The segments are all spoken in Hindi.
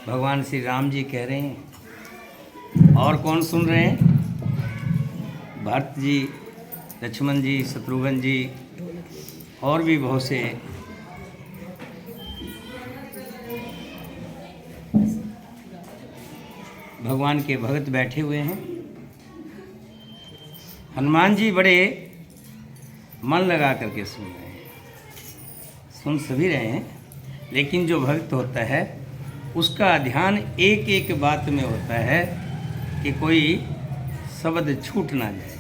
भगवान श्री राम जी कह रहे हैं और कौन सुन रहे हैं? भरत जी, लक्ष्मण जी, शत्रुघ्न जी और भी बहुत से भगवान के भक्त बैठे हुए हैं। हनुमान जी बड़े मन लगा करके सुन रहे हैं, सुन सभी रहे हैं, लेकिन जो भक्त होता है उसका ध्यान एक एक बात में होता है कि कोई शब्द छूट ना जाए।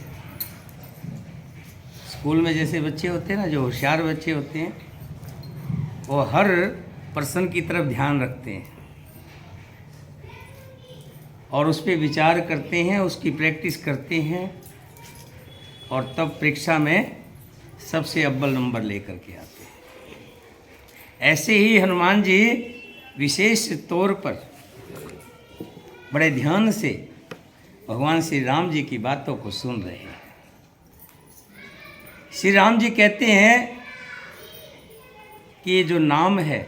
स्कूल में जैसे बच्चे होते हैं ना, जो होशियार बच्चे होते हैं, वो हर पर्सन की तरफ ध्यान रखते हैं और उस पर विचार करते हैं, उसकी प्रैक्टिस करते हैं और तब परीक्षा में सबसे अव्वल नंबर लेकर के आते हैं। ऐसे ही हनुमान जी विशेष तौर पर बड़े ध्यान से भगवान श्री राम जी की बातों को सुन रहे हैं। श्री राम जी कहते हैं कि ये जो नाम है,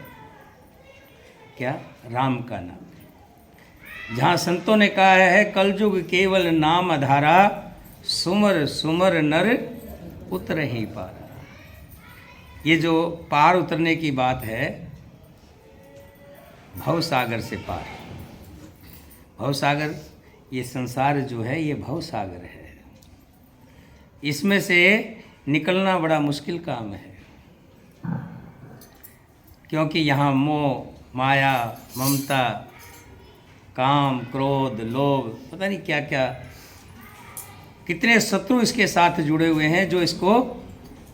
क्या राम का नाम, जहाँ संतों ने कहा है कलयुग केवल नाम आधारा, सुमर सुमर नर उतर ही पारा। ये जो पार उतरने की बात है, भवसागर से पार। भवसागर, ये संसार जो है ये भवसागर है, इसमें से निकलना बड़ा मुश्किल काम है, क्योंकि यहाँ मोह, माया, ममता, काम, क्रोध, लोभ, पता नहीं क्या क्या कितने शत्रु इसके साथ जुड़े हुए हैं, जो इसको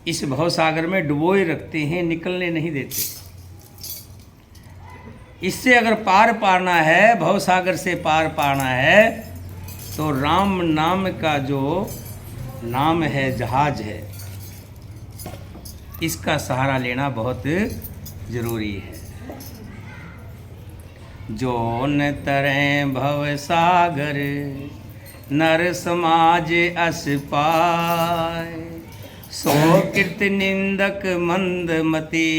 इस भवसागर में डुबोए रखते हैं, निकलने नहीं देते। इससे अगर पार पाना है, भवसागर से पार पाना है, तो राम नाम का जो नाम है, जहाज है, इसका सहारा लेना बहुत जरूरी है। जो न तरें भवसागर, नर समाज अस पाए, सो कीर्ति निंदक मंदमती,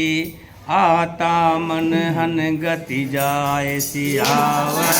आता मन हन गति जाए सियावर।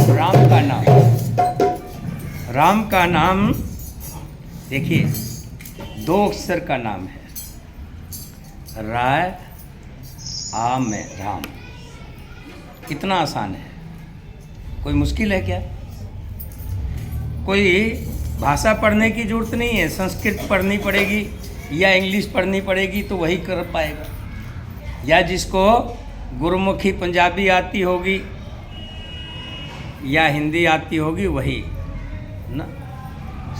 राम का नाम, राम का नाम देखिए, दो अक्षर का नाम है, राय आ में राम। कितना आसान है, कोई मुश्किल है क्या? कोई भाषा पढ़ने की जरूरत नहीं है, संस्कृत पढ़नी पड़ेगी या इंग्लिश पढ़नी पड़ेगी तो वही कर पाएगा, या जिसको गुरुमुखी पंजाबी आती होगी या हिंदी आती होगी वही ना।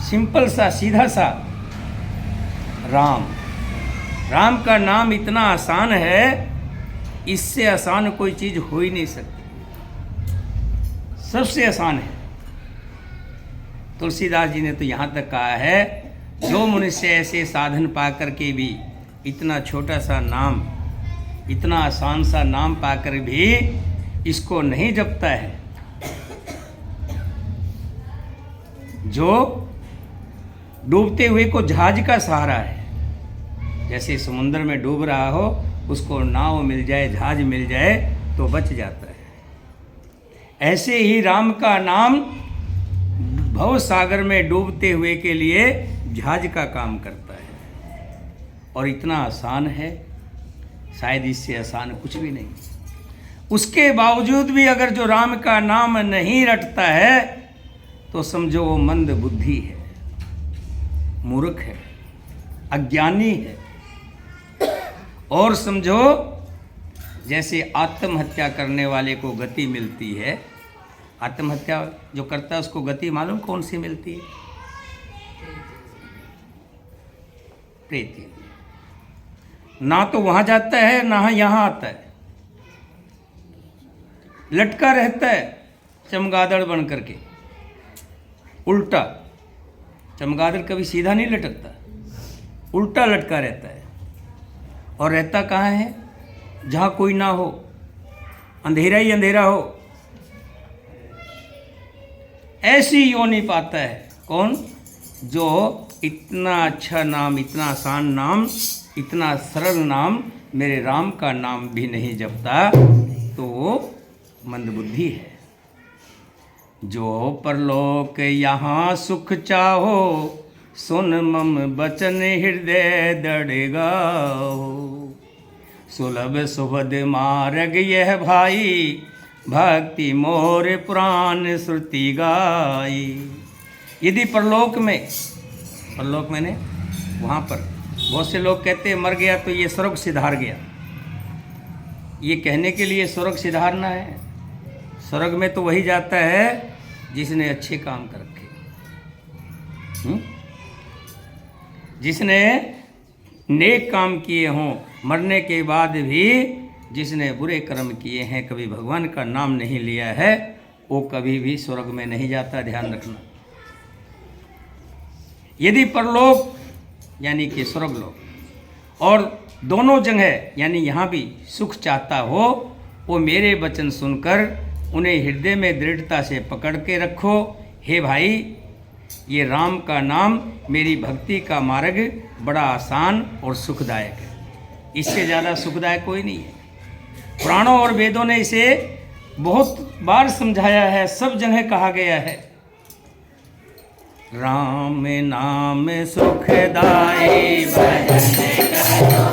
सिंपल सा, सीधा सा राम। राम का नाम इतना आसान है, इससे आसान कोई चीज़ हो ही नहीं सकती, सबसे आसान है। तुलसीदास जी ने तो यहाँ तक कहा है, जो मनुष्य ऐसे साधन पा करके भी इतना छोटा सा नाम, इतना आसान सा नाम पाकर भी इसको नहीं जपता है, जो डूबते हुए को जहाज का सहारा है, जैसे समुद्र में डूब रहा हो, उसको नाव मिल जाए, जहाज मिल जाए तो बच जाता है। ऐसे ही राम का नाम भव सागर में डूबते हुए के लिए जहाज का काम करता है, और इतना आसान है, शायद इससे आसान कुछ भी नहीं। उसके बावजूद भी अगर जो राम का नाम नहीं रटता है तो समझो वो मंद बुद्धि है, मूर्ख है, अज्ञानी है। और समझो जैसे आत्महत्या करने वाले को गति मिलती है, आत्महत्या जो करता है उसको गति मालूम कौन सी मिलती है? प्रेत। ना तो वहां जाता है ना यहां आता है, लटका रहता है चमगादड़ बन करके, उल्टा। चमगादड़ कभी सीधा नहीं लटकता, उल्टा लटका रहता है। और रहता कहाँ है? जहाँ कोई ना हो, अंधेरा ही अंधेरा हो, ऐसी योनि पाता है। कौन? जो इतना अच्छा नाम, इतना आसान नाम, इतना सरल नाम, मेरे राम का नाम भी नहीं जपता तो वो मंदबुद्धि है। जो परलोक यहाँ सुख चाहो, सुन मम बचन हृदय दड़ेगा हो। सुलभ सुभद मार्ग यह भाई, भक्ति मोर पुराण श्रुति गाई। यदि परलोक में वहाँ पर बहुत से लोग कहते हैं मर गया तो ये स्वर्ग सिधार गया। ये कहने के लिए स्वर्ग सिधारना है? स्वर्ग में तो वही जाता है जिसने अच्छे काम कर रखे, जिसने नेक काम किए हों। मरने के बाद भी जिसने बुरे कर्म किए हैं, कभी भगवान का नाम नहीं लिया है, वो कभी भी स्वर्ग में नहीं जाता, ध्यान रखना। यदि परलोक यानी कि स्वर्गलोक और दोनों जगह यानी यहाँ भी सुख चाहता हो, वो मेरे वचन सुनकर उन्हें हृदय में दृढ़ता से पकड़ के रखो। हे भाई, ये राम का नाम, मेरी भक्ति का मार्ग बड़ा आसान और सुखदायक है। इससे ज़्यादा सुखदायक कोई नहीं है। पुराणों और वेदों ने इसे बहुत बार समझाया है, सब जगह कहा गया है। राम नाम सुखदाई भजन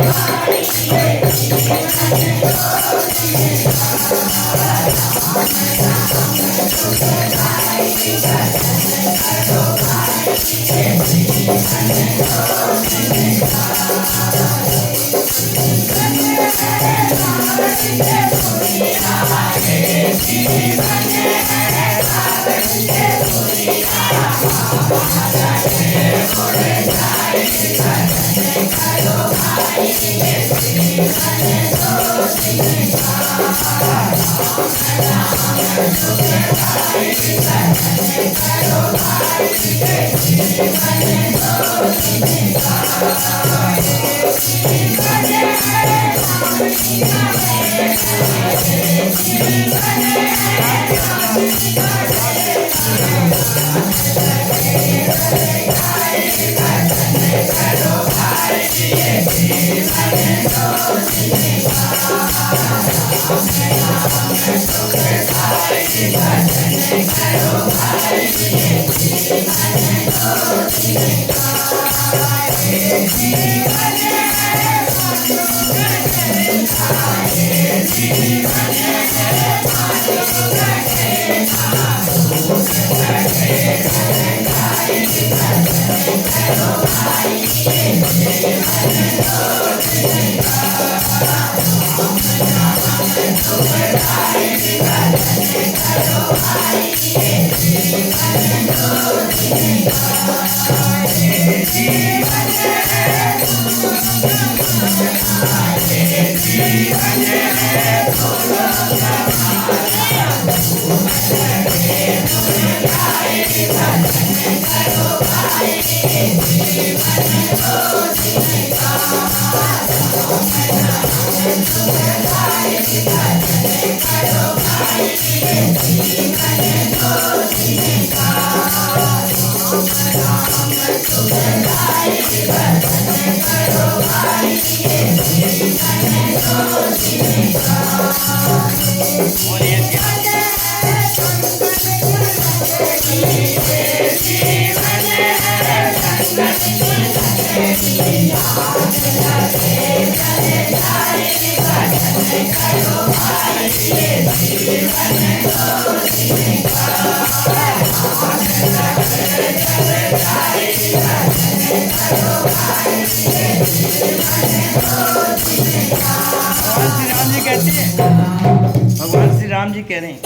भगवान श्री राम जी कह रहे हैं,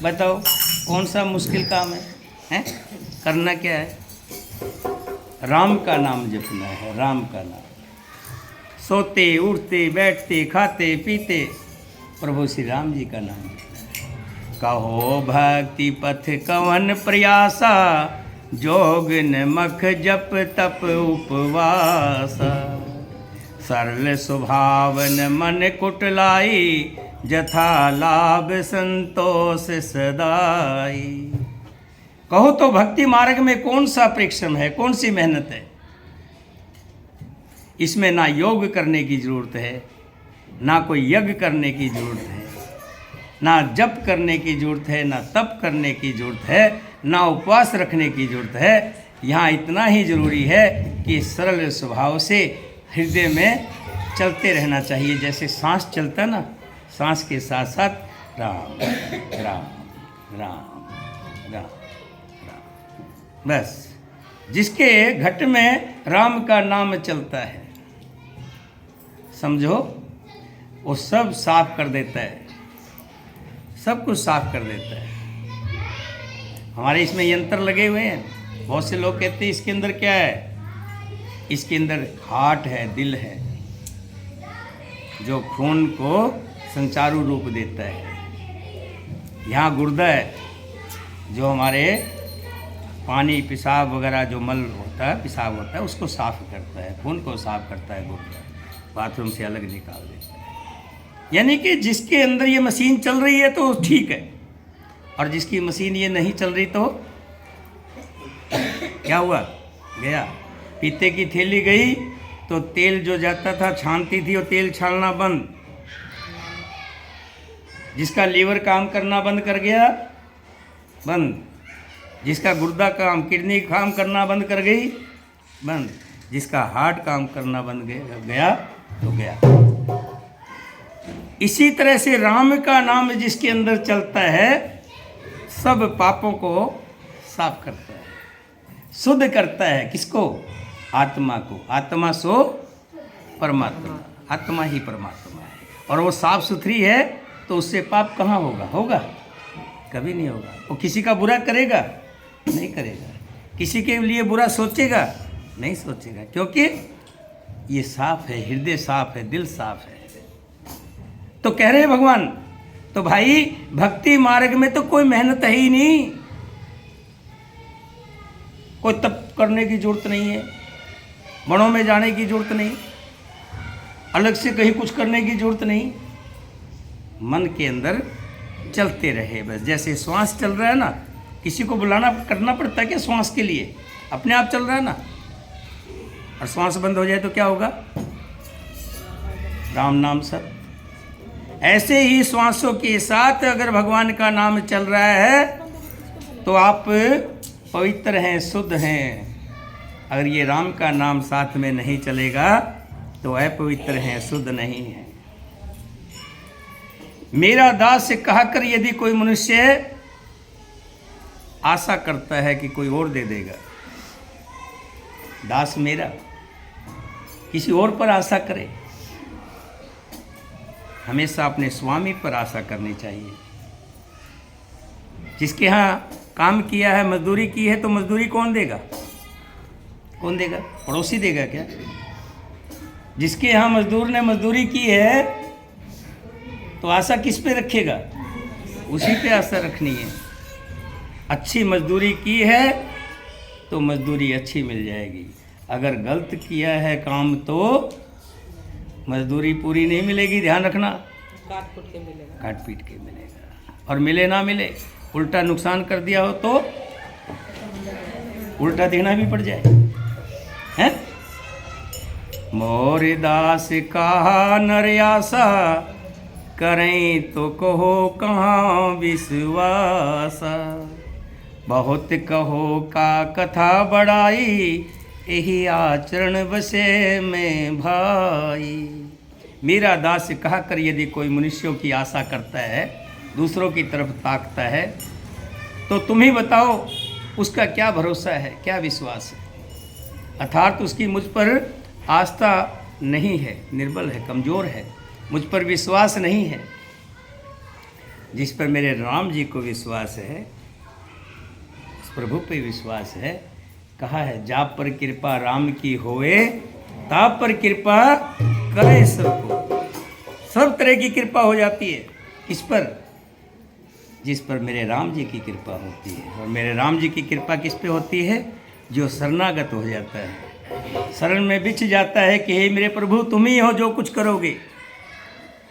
बताओ कौन सा मुश्किल काम है, हैं? करना क्या है? राम का नाम जपना है, राम का नाम। सोते उठते बैठते खाते पीते प्रभु श्री राम जी का नाम जपना है। कहो भक्ति पथ कवन प्रयासा, जोग नमक जप तप उपवासा। सरल स्वभावन मन कुटलाई, जथा लाभ संतोष सदाई। कहो तो भक्ति मार्ग में कौन सा परिश्रम है, कौन सी मेहनत है? इसमें ना योग करने की जरूरत है, ना कोई यज्ञ करने की जरूरत है, ना जप करने की जरूरत है, ना तप करने की जरूरत है, ना उपवास रखने की जरूरत है। यहाँ इतना ही जरूरी है कि सरल स्वभाव से हृदय में चलते रहना चाहिए। जैसे सांस चलता है ना, सांस के साथ साथ राम राम राम राम राम। बस जिसके घट में राम का नाम चलता है, समझो वो सब साफ कर देता है, सब कुछ साफ कर देता है। हमारे इसमें यंत्र लगे हुए हैं, बहुत से लोग कहते हैं इसके अंदर क्या है? इसके अंदर हार्ट है, दिल है, जो खून को संचारू रूप देता है। यहाँ गुर्दा है, जो हमारे पानी पेशाब वगैरह जो मल होता है, पेशाब होता है, उसको साफ करता है, खून को साफ करता है गुर्दा, बाथरूम से अलग निकाल देता है। यानी कि जिसके अंदर ये मशीन चल रही है तो ठीक है, और जिसकी मशीन ये नहीं चल रही तो क्या हुआ? गया। पीते की थैली गई तो तेल जो जाता था छानती थी, और तेल छानना बंद। जिसका लीवर काम करना बंद कर गया, बंद। जिसका गुर्दा काम, किडनी काम करना बंद कर गई, बंद। जिसका हार्ट काम करना बंद गया तो गया। इसी तरह से राम का नाम जिसके अंदर चलता है, सब पापों को साफ करता है, शुद्ध करता है। किसको? आत्मा को। आत्मा सो परमात्मा, आत्मा ही परमात्मा है। और वो साफ सुथरी है तो उससे पाप कहाँ होगा? होगा? कभी नहीं होगा। वो किसी का बुरा करेगा? नहीं करेगा। किसी के लिए बुरा सोचेगा? नहीं सोचेगा, क्योंकि ये साफ है, हृदय साफ है, दिल साफ है। तो कह रहे भगवान, तो भाई भक्ति मार्ग में तो कोई मेहनत है ही नहीं, कोई तप करने की जरूरत नहीं है, वनों में जाने की जरूरत नहीं, अलग से कहीं कुछ करने की जरूरत नहीं। मन के अंदर चलते रहे बस। जैसे श्वास चल रहा है ना, किसी को बुलाना करना पड़ता है क्या श्वास के लिए? अपने आप चल रहा है ना। और श्वास बंद हो जाए तो क्या होगा? राम नाम सब। ऐसे ही श्वासों के साथ अगर भगवान का नाम चल रहा है तो आप पवित्र हैं, शुद्ध हैं। अगर ये राम का नाम साथ में नहीं चलेगा तो अपवित्र हैं, शुद्ध नहीं है। मेरा दास कहकर यदि कोई मनुष्य आशा करता है कि कोई और दे देगा, दास मेरा, किसी और पर आशा करे, हमेशा अपने स्वामी पर आशा करनी चाहिए। जिसके यहाँ काम किया है, मजदूरी की है, तो मजदूरी कौन देगा? कौन देगा? पड़ोसी देगा क्या? जिसके यहाँ मजदूर ने मजदूरी की है तो आशा किस पे रखेगा? उसी पे आशा रखनी है। अच्छी मजदूरी की है तो मजदूरी अच्छी मिल जाएगी। अगर गलत किया है काम तो मजदूरी पूरी नहीं मिलेगी, ध्यान रखना। काट पीट के मिलेगा, काट पीट के मिलेगा। और मिले ना मिले, उल्टा नुकसान कर दिया हो तो उल्टा देना भी पड़ जाए, हैं? मोर दास कहा नर आशा, करें तो कहो कहाँ विश्वासा। बहुत कहो का कथा बढ़ाई, यही आचरण बसे में भाई। मेरा दास कहा कर यदि कोई मनुष्यों की आशा करता है, दूसरों की तरफ ताकता है, तो तुम ही बताओ उसका क्या भरोसा है, क्या विश्वास है। अर्थात उसकी मुझ पर आस्था नहीं है, निर्बल है, कमज़ोर है, मुझ पर विश्वास नहीं है। जिस पर मेरे राम जी को विश्वास है, उस प्रभु पे विश्वास है। कहा है जाप पर कृपा राम की होए, ताप पर कृपा करे सबको। सब तरह की कृपा हो जाती है किस पर? जिस पर मेरे राम जी की कृपा होती है। और मेरे राम जी की कृपा किस पे होती है? जो शरणागत हो जाता है, शरण में बिछ जाता है कि हे मेरे प्रभु तुम ही हो जो कुछ करोगे,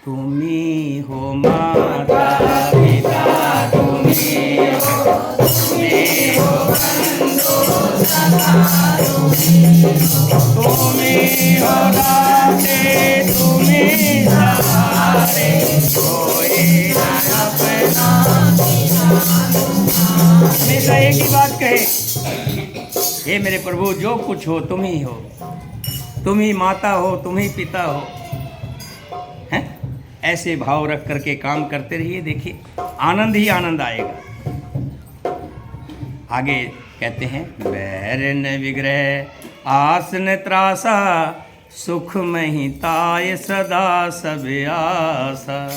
तुम ही हो माता पिता, तुम ही हो, तुम ही हो बंधु सखा, तुम ही हो दाते, तुम ही सहारे, कोई न अपना। हमेशा एक ही बात कहे, हे मेरे प्रभु जो कुछ हो तुम ही हो, तुम ही माता हो, तुम ही पिता हो। हैं? ऐसे भाव रख करके काम करते रहिए, देखिए आनंद ही आनंद आएगा। आगे कहते हैं बैर न विग्रह आस न त्रासा, सुख मही ताय सदा सब आसा।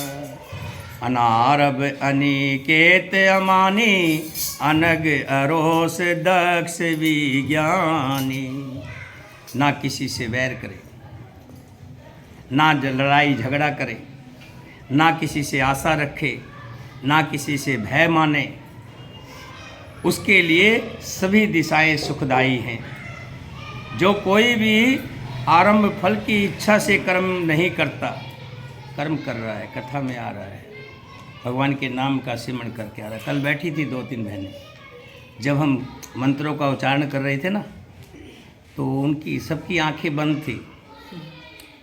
अनारब अनिकेत अमानी, अनग अरोस दक्ष विज्ञानी। ना किसी से वैर करे, ना लड़ाई झगड़ा करे, ना किसी से आशा रखे, ना किसी से भय माने। उसके लिए सभी दिशाएं सुखदायी हैं। जो कोई भी आरंभ फल की इच्छा से कर्म नहीं करता, कर्म कर रहा है, कथा में आ रहा है, भगवान के नाम का सिमरण करके आ रहा है। कल बैठी थी 2-3 बहनें, जब हम मंत्रों का उच्चारण कर रहे थे ना, तो उनकी सबकी आंखें बंद थी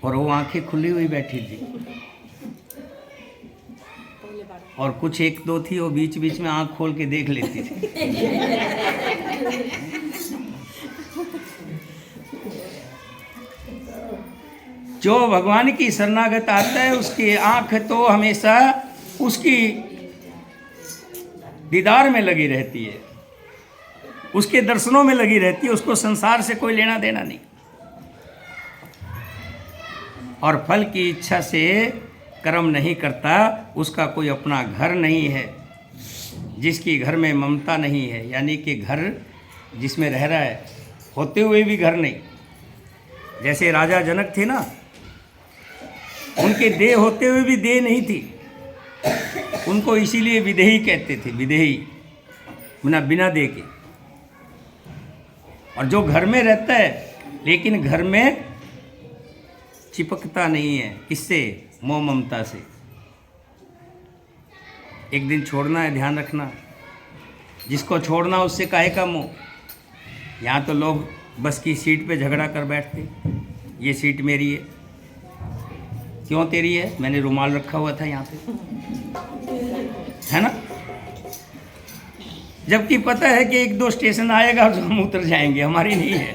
और वो आंखें खुली हुई बैठी थी। और कुछ 1-2 थी वो बीच बीच में आंख खोल के देख लेती थी। जो भगवान की शरणागत आता है उसकी आंख तो हमेशा उसकी दीदार में लगी रहती है, उसके दर्शनों में लगी रहती है। उसको संसार से कोई लेना देना नहीं। और फल की इच्छा से कर्म नहीं करता, उसका कोई अपना घर नहीं है। जिसकी घर में ममता नहीं है, यानी कि घर जिसमें रह रहा है होते हुए भी घर नहीं। जैसे राजा जनक थे ना, उनके देह होते हुए भी देह नहीं थी। उनको इसीलिए विदेही कहते थे, विदेही बिना देह के। और जो घर में रहता है लेकिन घर में चिपकता नहीं है, किससे? मोह ममता से। एक दिन छोड़ना है, ध्यान रखना। जिसको छोड़ना उससे काहे का मोह। यहाँ तो लोग बस की सीट पे झगड़ा कर बैठते, ये सीट मेरी है। क्यों तेरी है? मैंने रुमाल रखा हुआ था यहाँ पे, है ना। जबकि पता है कि 1-2 स्टेशन आएगा तो हम उतर जाएंगे, हमारी नहीं है।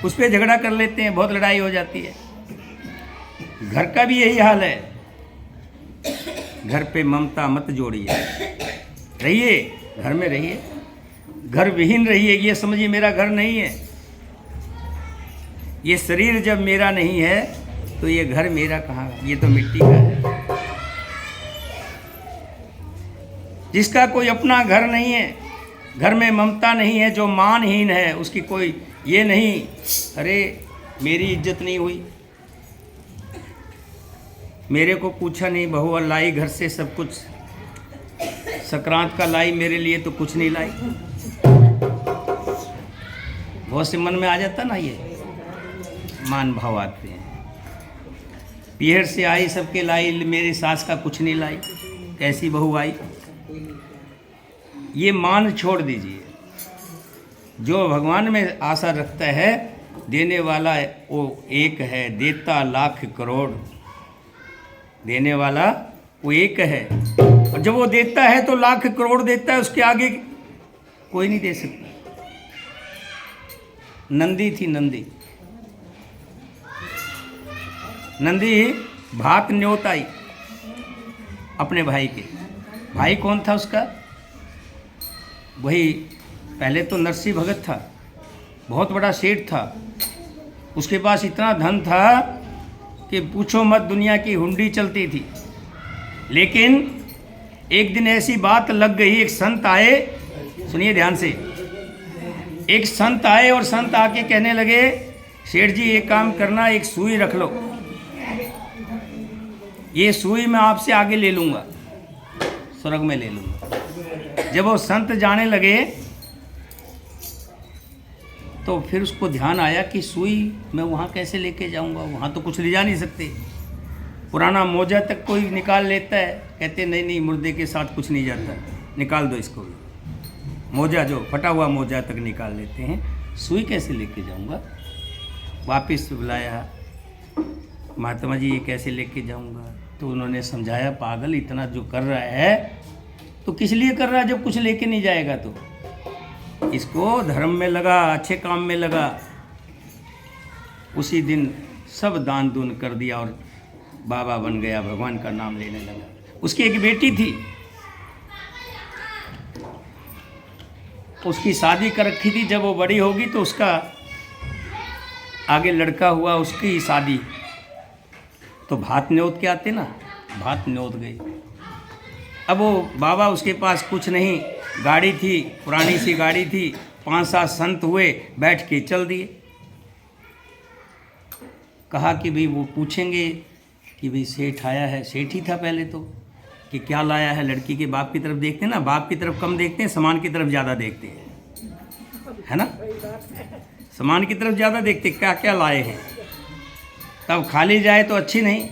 उस पर झगड़ा कर लेते हैं, बहुत लड़ाई हो जाती है। घर का भी यही हाल है। घर पे ममता मत जोड़िए, रहिए घर में रहिए, घर विहीन रहिए। ये समझिए मेरा घर नहीं है। ये शरीर जब मेरा नहीं है तो ये घर मेरा कहाँ? ये तो मिट्टी का है। जिसका कोई अपना घर नहीं है, घर में ममता नहीं है, जो मानहीन है, उसकी कोई ये नहीं अरे मेरी इज्जत नहीं हुई, मेरे को पूछा नहीं, बहू लाई घर से सब कुछ, संक्रांत का लाई, मेरे लिए तो कुछ नहीं लाई। बहुत से मन में आ जाता ना, ये मान भाव आते हैं। पीहर से आई सबके लाई, मेरी सास का कुछ नहीं लाई, कैसी बहू आई। ये मान छोड़ दीजिए। जो भगवान में आशा रखता है, देने वाला वो एक है, देता लाख करोड़। देने वाला वो एक है, और जब वो देता है तो लाख करोड़ देता है, उसके आगे कोई नहीं दे सकता। नंदी थी, नंदी। नंदी भात न्योत आई अपने भाई के। भाई कौन था उसका? वही पहले तो नरसिंह भगत था, बहुत बड़ा सेठ था। उसके पास इतना धन था कि पूछो मत, दुनिया की हुंडी चलती थी। लेकिन एक दिन ऐसी बात लग गई, एक संत आए, सुनिए ध्यान से। एक संत आए और संत आके कहने लगे, सेठ जी एक काम करना, एक सुई रख लो, ये सुई मैं आपसे आगे ले लूँगा, स्वर्ग में ले लूँगा। जब वो संत जाने लगे तो फिर उसको ध्यान आया कि सुई मैं वहाँ कैसे लेके जाऊँगा, वहाँ तो कुछ ले जा नहीं सकते। पुराना मोजा तक कोई निकाल लेता है, कहते नहीं नहीं, मुर्दे के साथ कुछ नहीं जाता, निकाल दो इसको भी। मोजा जो फटा हुआ मोजा तक निकाल लेते हैं, सुई कैसे लेके जाऊँगा। वापस बुलाया, महात्मा जी ये कैसे लेके जाऊँगा। तो उन्होंने समझाया, पागल इतना जो कर रहा है तो किस लिए कर रहा है जब कुछ लेके नहीं जाएगा। तो इसको धर्म में लगा, अच्छे काम में लगा। उसी दिन सब दान दून कर दिया और बाबा बन गया, भगवान का नाम लेने लगा। उसकी एक बेटी थी, उसकी शादी कर रखी थी। जब वो बड़ी होगी तो उसका आगे लड़का हुआ, उसकी शादी। तो भात न्योत के आते ना, भात न्योत गई। अब वो बाबा, उसके पास कुछ नहीं, गाड़ी थी, पुरानी सी गाड़ी थी, 5-7 संत हुए, बैठ के चल दिए। कहा कि भाई वो पूछेंगे कि भाई सेठ आया है, सेठ ही था पहले तो, कि क्या लाया है। लड़की के बाप की तरफ देखते हैं ना, बाप की तरफ कम देखते हैं, सामान की तरफ ज़्यादा देखते हैं, है ना। सामान की तरफ ज़्यादा देखते, क्या क्या लाए हैं। तब खाली जाए तो अच्छी नहीं।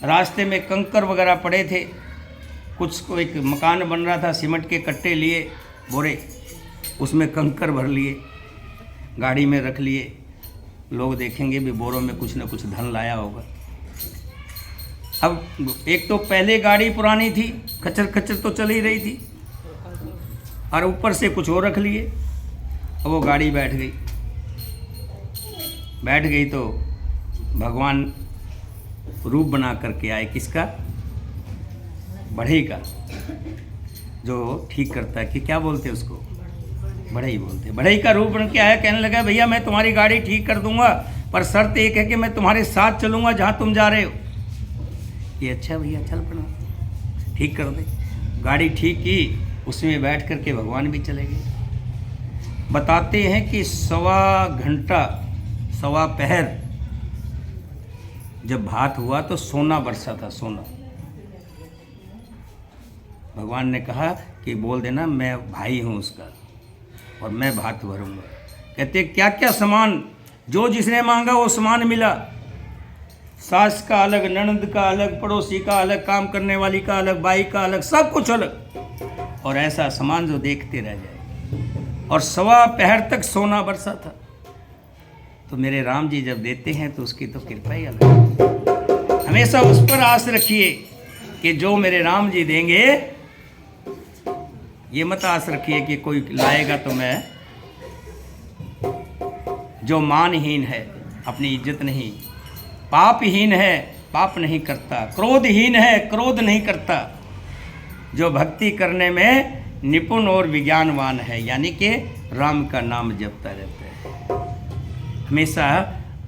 रास्ते में कंकर वगैरह पड़े थे, कुछ को एक मकान बन रहा था, सीमेंट के कट्टे लिए, बोरे, उसमें कंकर भर लिए, गाड़ी में रख लिए। लोग देखेंगे भी बोरों में कुछ ना कुछ धन लाया होगा। अब एक तो पहले गाड़ी पुरानी थी, खच्चर खच्चर तो चल ही रही थी, और ऊपर से कुछ और रख लिए। अब वो गाड़ी बैठ गई तो भगवान रूप बना करके आए। किसका? बढ़ई का, जो ठीक करता है, कि क्या बोलते हैं उसको, बढ़ई बोलते हैं। बढ़ई का रूप बन के आया, कहने लगा, भैया मैं तुम्हारी गाड़ी ठीक कर दूंगा, पर शर्त एक है कि मैं तुम्हारे साथ चलूंगा जहाँ तुम जा रहे हो। ये अच्छा भैया, चल पड़ा, ठीक कर दे। गाड़ी ठीक की, उसमें बैठ करके भगवान भी चले गए। बताते हैं कि 1.25 घंटा, 1.25 पहर जब भात हुआ तो सोना बरसा था, सोना। भगवान ने कहा कि बोल देना मैं भाई हूँ उसका और मैं भात भरूंगा। कहते क्या क्या सामान, जो जिसने मांगा वो सामान मिला। सास का अलग, ननद का अलग, पड़ोसी का अलग, काम करने वाली का अलग, बाई का अलग, सब कुछ अलग। और ऐसा सामान जो देखते रह जाए। और 1.25 पहर तक सोना बरसा था। तो मेरे राम जी जब देते हैं तो उसकी तो कृपा ही अलग है। हमेशा उस पर आस रखिए कि जो मेरे राम जी देंगे। ये मत आस रखिए कि कोई लाएगा तो मैं। जो मानहीन है अपनी इज्जत नहीं, पापहीन है पाप नहीं करता, क्रोधहीन है क्रोध नहीं करता, जो भक्ति करने में निपुण और विज्ञानवान है, यानी कि राम का नाम जपता रहता है हमेशा।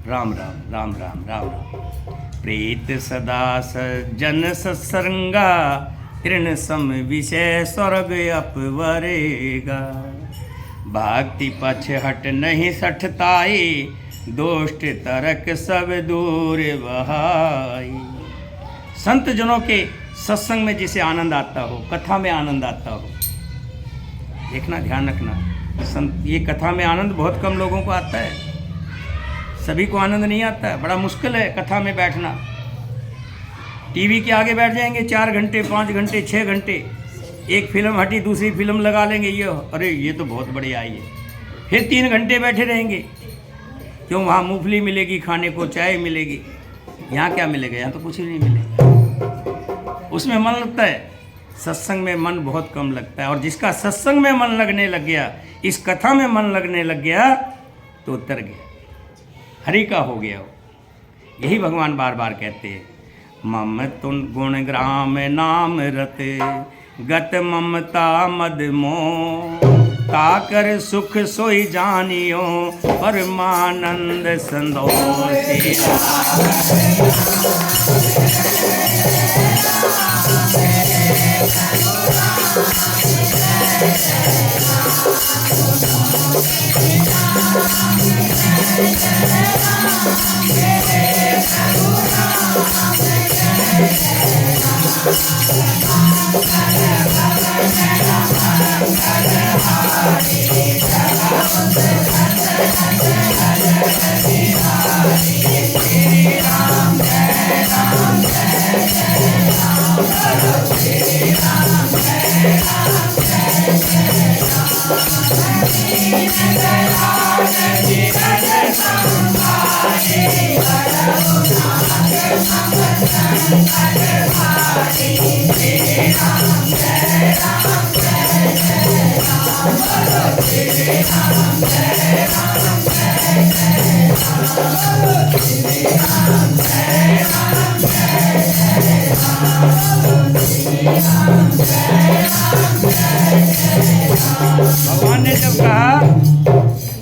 राम राम राम राम राम राम। प्रीत सदा सज्जन सत्संगा, तृण सम विषय स्वर्ग अपवरेगा। भक्ति पछ हट नहीं सठताई, दोष्ट तरक सब दूर बहाई। संत जनों के सत्संग में जिसे आनंद आता हो, कथा में आनंद आता हो, देखना ध्यान रखना। संत, ये कथा में आनंद बहुत कम लोगों को आता है, सभी को आनंद नहीं आता है। बड़ा मुश्किल है कथा में बैठना। टीवी के आगे बैठ जाएंगे 4 घंटे 5 घंटे 6 घंटे, एक फिल्म हटी दूसरी फिल्म लगा लेंगे, ये अरे ये तो बहुत बढ़िया आई है, फिर 3 घंटे बैठे रहेंगे। क्यों? वहाँ मूंगफली मिलेगी खाने को, चाय मिलेगी। यहाँ क्या मिलेगा? यहाँ तो कुछ ही नहीं मिलेगा। उसमें मन लगता है, सत्संग में मन बहुत कम लगता है। और जिसका सत्संग में मन लगने लग गया, इस कथा में मन लगने लग गया, तो उतर गया, हरि का हो गया वो। यही भगवान बार बार कहते हैं, मम तुन गुण ग्राम नाम रते, गत ममता मद मोह, ताकर सुख सोई जानियो, परमानंद संतोषी। भगवान ने जब कहा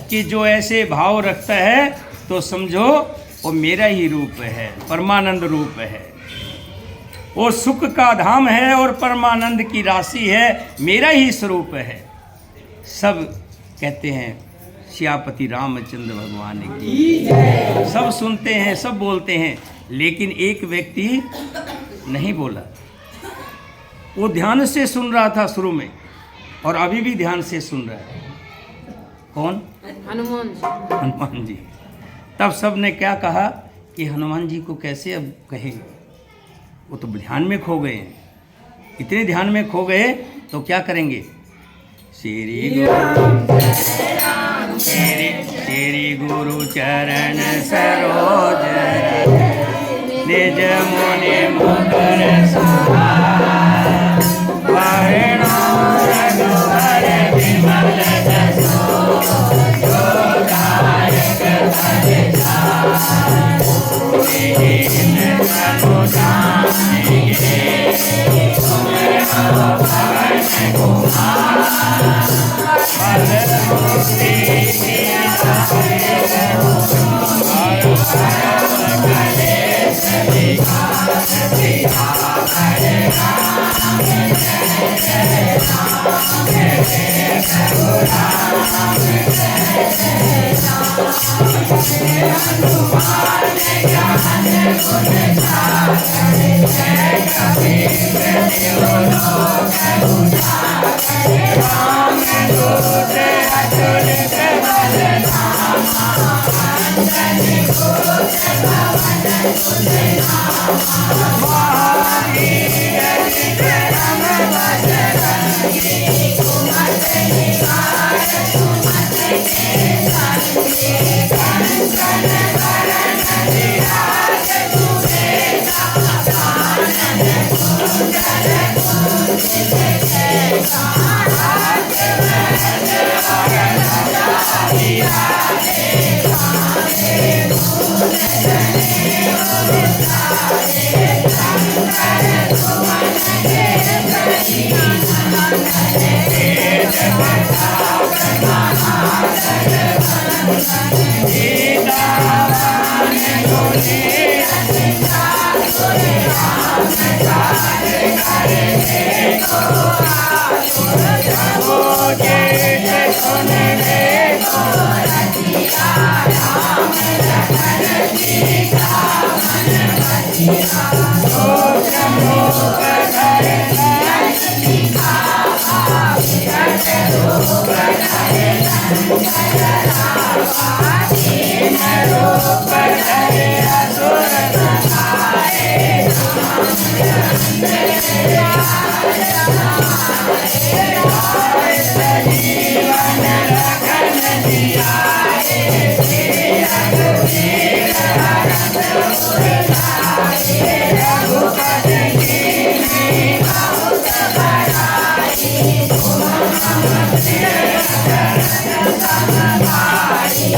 कि जो ऐसे भाव रखता है तो समझो वो मेरा ही रूप है, परमानंद रूप है, वो सुख का धाम है और परमानंद की राशि है, मेरा ही स्वरूप है। सब कहते हैं सियापति रामचंद्र भगवान की, सब सुनते हैं, सब बोलते हैं, लेकिन एक व्यक्ति नहीं बोला। वो ध्यान से सुन रहा था शुरू में और अभी भी ध्यान से सुन रहा है। कौन? हनुमान जी। हनुमान जी। तब सब ने क्या कहा कि हनुमान जी को कैसे अब कहें, वो तो ध्यान में खो गए हैं। इतने ध्यान में खो गए तो क्या करेंगे? श्री गुरु चरण सरोज निज मुनि मुकुर सुधार, वारणो रघुवर विमल जसो, जो दायक फल चार, दीन तनु जानिके, तुम हो पवन कुमार, बल मुक्ति की दाते हो, और परम कलेश विघात सियावर राम जय जय राम, जय रघुराम जय जय राम। हनुमान ज्ञान गुण सागर, जय कबीर तिहु लोक उजागर, राम दूत अतुलित बल धामा, अंजनी पुत्र पवन सुत नामा, महावीर विक्रम बजरंगी, कुमति निवार सुमति के संगी, कंचन वरण विराज सुबेसा, कानन कुंडल कुंचित केसा, हाथ वज्र और विराजे, कांधे मूल जनेऊ विराजे, शंकर सुवन केसरी नंदन, तेज प्रताप महाधर वंदन, सीतावन गुणी रसिका, सुर राम काज कर देखो आतुर, प्रभु जेठ सुन देखो रसिया, राम लखन सीता मन बसिया, शोक मोह कर लंक दिखावा, विकट रूप धरे लंक जरावा, दीन रूप धरे असुर संहारे, रामचंद्र लाल समारे, और सजीवन लखन जियाए, श्री रघुवीर हरष उर लाए, रघुपति कीन्ही बहुत बड़ाई, तुम मम प्रिय भरत सम भाई,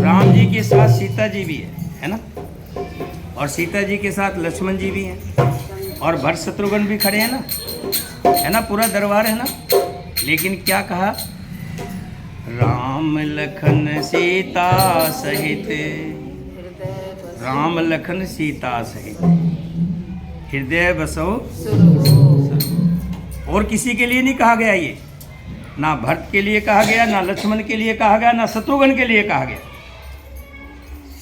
राम जी के साथ सीता जी भी है ना, और सीता जी के साथ लक्ष्मण जी भी हैं, और भरत शत्रुघ्न भी खड़े हैं ना, है ना, पूरा दरबार है ना। लेकिन क्या कहा, राम लखन सीता सहित, राम लखन सीता सहित हृदय बसो। और किसी के लिए नहीं कहा गया ये, ना भरत के लिए कहा गया, ना लक्ष्मण के लिए कहा गया, ना शत्रुघ्न के लिए कहा गया,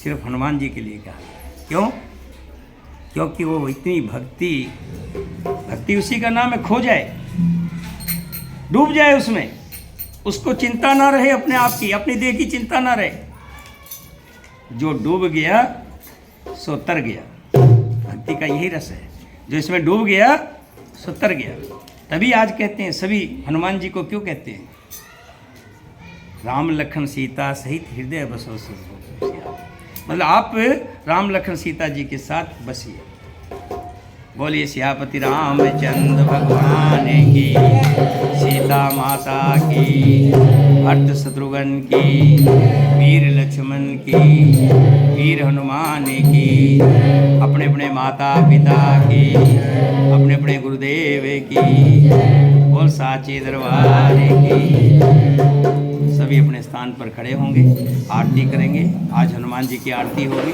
सिर्फ हनुमान जी के लिए कहा गया। क्यों? क्योंकि वो इतनी भक्ति, भक्ति उसी का नाम है, खो जाए, डूब जाए उसमें, उसको चिंता ना रहे अपने आप की, अपनी देह की चिंता ना रहे। जो डूब गया सो तर गया। भक्ति का यही रस है, जो इसमें डूब गया सो तर गया। तभी आज कहते हैं सभी हनुमान जी को क्यों कहते हैं? राम लखन सीता सहित हृदय बसो सुरभूप। मतलब आप राम लखन सीता जी के साथ बसिए। बोलिए सियापति रामचंद्र भगवान की, सीता माता की, भरत शत्रुघ्न की, वीर लक्ष्मण की, वीर हनुमान की, अपने अपने माता पिता की, अपने अपने गुरुदेव की, बोल साचे दरबार की। सभी अपने स्थान पर खड़े होंगे, आरती करेंगे। आज हनुमान जी की आरती होगी।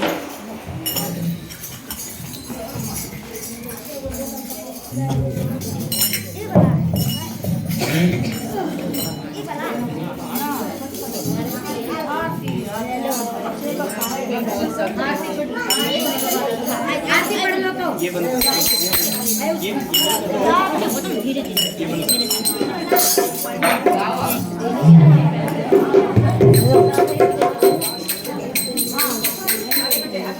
ये